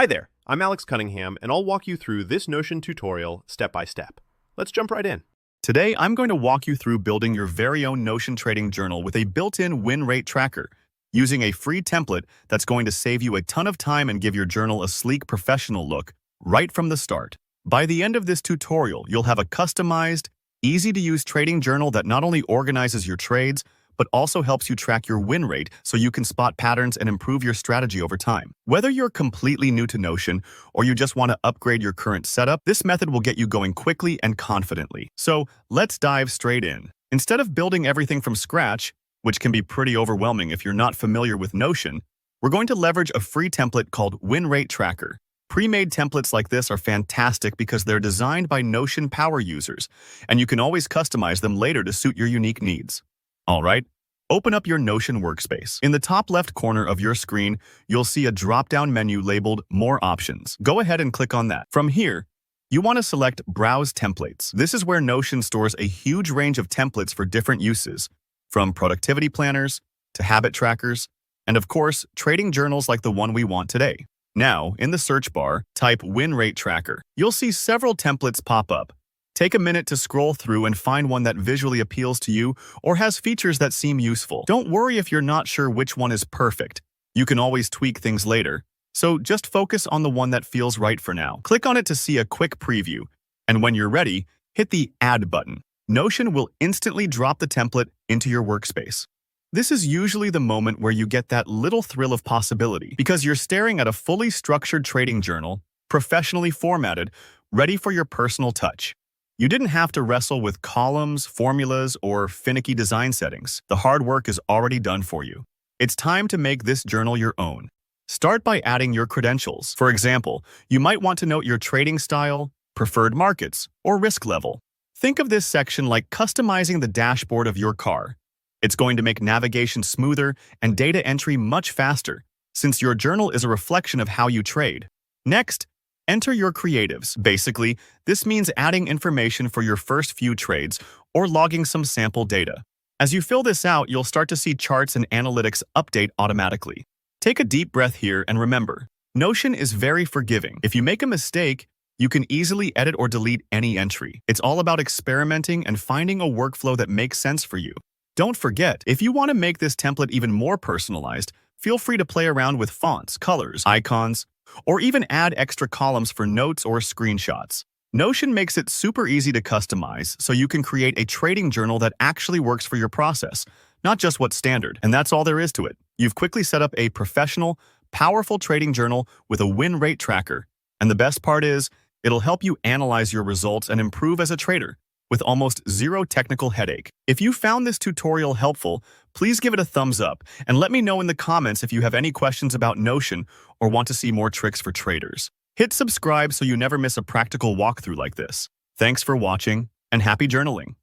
Hi there, I'm Alex Cunningham, and I'll walk you through this Notion tutorial step by step. Let's jump right in. Today, I'm going to walk you through building your very own Notion trading journal with a built-in win rate tracker, using a free template that's going to save you a ton of time and give your journal a sleek, professional look right from the start. By the end of this tutorial, you'll have a customized, easy-to-use trading journal that not only organizes your trades, but also helps you track your win rate so you can spot patterns and improve your strategy over time. Whether you're completely new to Notion or you just want to upgrade your current setup, this method will get you going quickly and confidently. So let's dive straight in. Instead of building everything from scratch, which can be pretty overwhelming if you're not familiar with Notion, we're going to leverage a free template called Win Rate Tracker. Pre-made templates like this are fantastic because they're designed by Notion power users, and you can always customize them later to suit your unique needs. All right, open up your Notion workspace. In the top left corner of your screen, you'll see a drop-down menu labeled More Options. Go ahead and click on that. From here, you want to select Browse Templates. This is where Notion stores a huge range of templates for different uses, from productivity planners to habit trackers, and of course, trading journals like the one we want today. Now, in the search bar, type Win Rate Tracker. You'll see several templates pop up. Take a minute to scroll through and find one that visually appeals to you or has features that seem useful. Don't worry if you're not sure which one is perfect. You can always tweak things later. So just focus on the one that feels right for now. Click on it to see a quick preview. And when you're ready, hit the Add button. Notion will instantly drop the template into your workspace. This is usually the moment where you get that little thrill of possibility because you're staring at a fully structured trading journal, professionally formatted, ready for your personal touch. You didn't have to wrestle with columns, formulas, or finicky design settings. The hard work is already done for you. It's time to make this journal your own. Start by adding your credentials. For example, you might want to note your trading style, preferred markets, or risk level. Think of this section like customizing the dashboard of your car. It's going to make navigation smoother and data entry much faster, since your journal is a reflection of how you trade. Next, enter your creatives. Basically, this means adding information for your first few trades or logging some sample data. As you fill this out, you'll start to see charts and analytics update automatically. Take a deep breath here and remember, Notion is very forgiving. If you make a mistake, you can easily edit or delete any entry. It's all about experimenting and finding a workflow that makes sense for you. Don't forget, if you want to make this template even more personalized, feel free to play around with fonts, colors, icons, or even add extra columns for notes or screenshots. Notion makes it super easy to customize, so you can create a trading journal that actually works for your process, not just what's standard. And that's all there is to it. You've quickly set up a professional, powerful trading journal with a win rate tracker. And the best part is, it'll help you analyze your results and improve as a trader with almost zero technical headache. If you found this tutorial helpful, please give it a thumbs up and let me know in the comments if you have any questions about Notion or want to see more tricks for traders. Hit subscribe so you never miss a practical walkthrough like this. Thanks for watching and happy journaling.